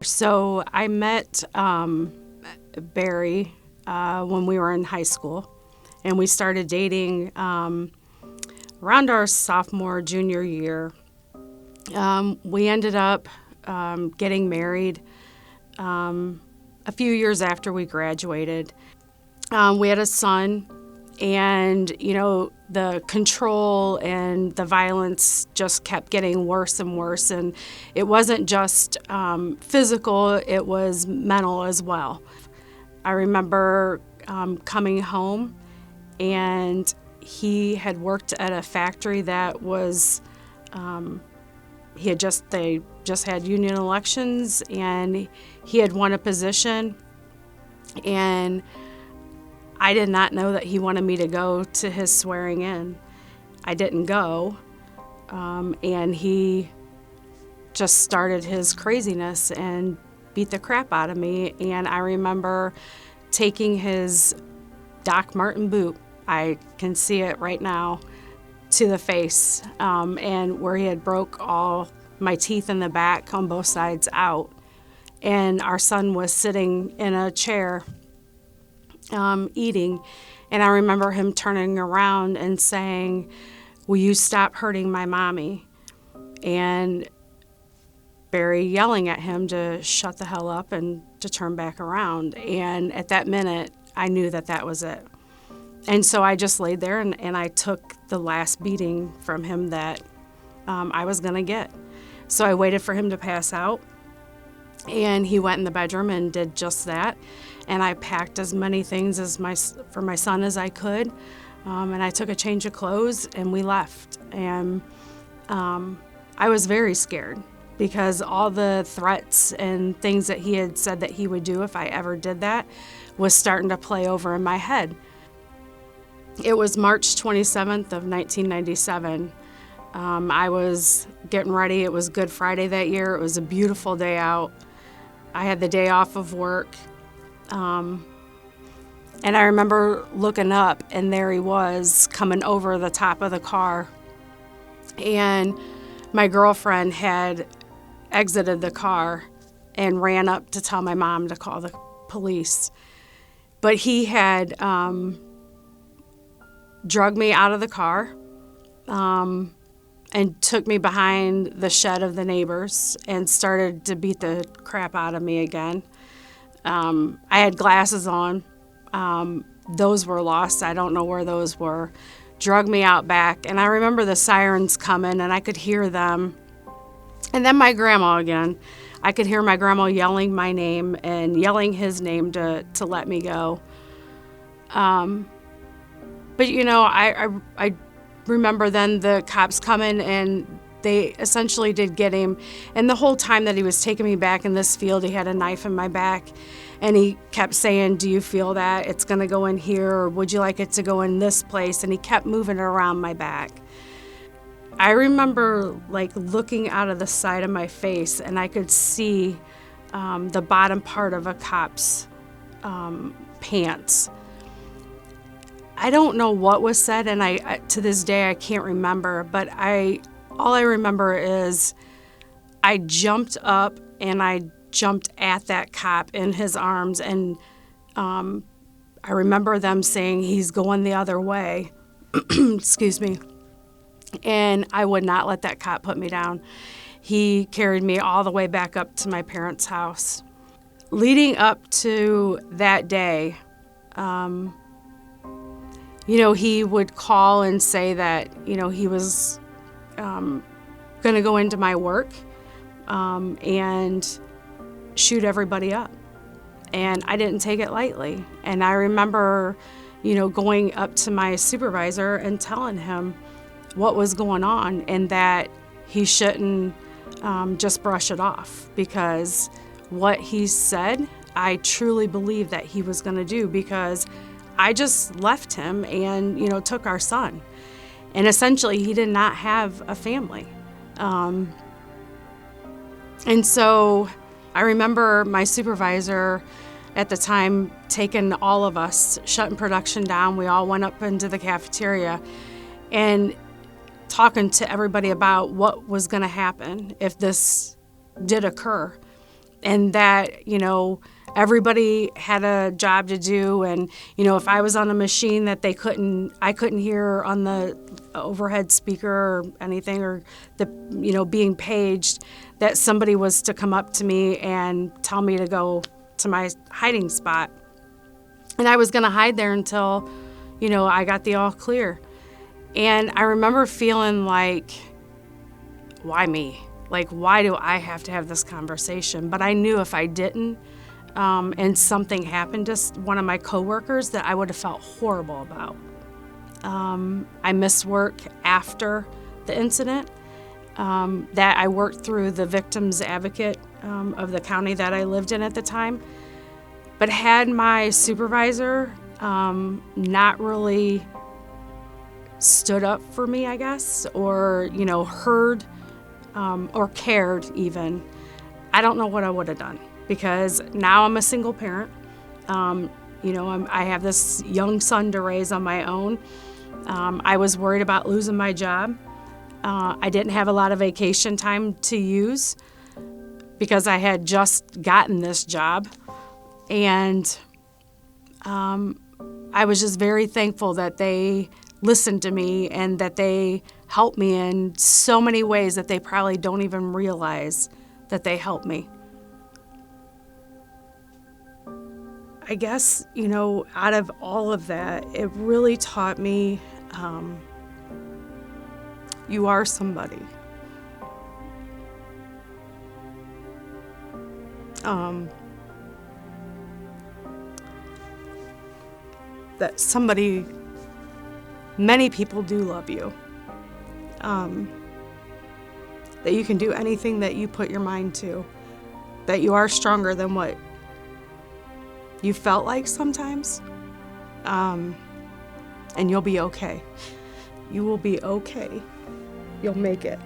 So I met Barry when we were in high school, and we started dating around our sophomore, junior year. We ended up getting married a few years after we graduated. We had a son, and, the control and the violence just kept getting worse and worse. And it wasn't just physical, it was mental as well. I remember coming home, and he had worked at a factory that was, they just had union elections, and he had won a position, and I did not know that he wanted me to go to his swearing in. I didn't go, and he just started his craziness and beat the crap out of me. And I remember taking his Doc Marten boot, I can see it right now, to the face, and where he had broke all my teeth in the back on both sides out. And our son was sitting in a chair eating, and I remember him turning around and saying, "Will you stop hurting my mommy?" And Barry yelling at him to shut the hell up and to turn back around. And at that minute, I knew that that was it. And so I just laid there, and I took the last beating from him that I was going to get. So I waited for him to pass out, and he went in the bedroom and did just that. And I packed as many things for my son as I could, and I took a change of clothes, and we left. And I was very scared, because all the threats and things that he had said that he would do if I ever did that was starting to play over in my head. It was March 27th of 1997. I was getting ready. It was Good Friday that year. It was a beautiful day out. I had the day off of work. And I remember looking up, and there he was coming over the top of the car. And my girlfriend had exited the car and ran up to tell my mom to call the police. But he had drugged me out of the car and took me behind the shed of the neighbors and started to beat the crap out of me again. I had glasses on. Those were lost. I don't know where those were. Drug me out back. And I remember the sirens coming, and I could hear them. And then my grandma again. I could hear my grandma yelling my name and yelling his name to let me go. But, I remember then the cops coming, and they essentially did get him. And the whole time that he was taking me back in this field, he had a knife in my back. And he kept saying, "Do you feel that? It's going to go in here, or would you like it to go in this place?" And he kept moving it around my back. I remember looking out of the side of my face, and I could see the bottom part of a cop's pants. I don't know what was said, and I to this day I can't remember, but all I remember is I jumped up and I jumped at that cop in his arms, and I remember them saying, "He's going the other way." Excuse me. And I would not let that cop put me down. He carried me all the way back up to my parents' house. Leading up to that day, he would call and say that, he was going to go into my work and shoot everybody up. And I didn't take it lightly. And I remember, going up to my supervisor and telling him what was going on, and that he shouldn't just brush it off, because what he said, I truly believe that he was going to do, because I just left him and, took our son. And essentially, he did not have a family. And so I remember my supervisor at the time taking all of us, shutting production down. We all went up into the cafeteria and talking to everybody about what was going to happen if this did occur. and that, everybody had a job to do. And, if I was on a machine that I couldn't hear on the overhead speaker or anything, or being paged, that somebody was to come up to me and tell me to go to my hiding spot. And I was going to hide there until, I got the all clear. And I remember feeling like, why me? Like, why do I have to have this conversation? But I knew if I didn't, and something happened to one of my coworkers, that I would have felt horrible about. I missed work after the incident. That I worked through the victim's advocate of the county that I lived in at the time. But had my supervisor not really stood up for me, I guess, or, heard or cared even, I don't know what I would have done, because now I'm a single parent. I have this young son to raise on my own. I was worried about losing my job. I didn't have a lot of vacation time to use because I had just gotten this job. And I was just very thankful that they listened to me and that they helped me in so many ways that they probably don't even realize that they helped me. I guess, out of all of that, it really taught me you are somebody. That somebody, many people do love you. That you can do anything that you put your mind to. That you are stronger than what you felt like sometimes. And you'll be okay. You will be okay. You'll make it.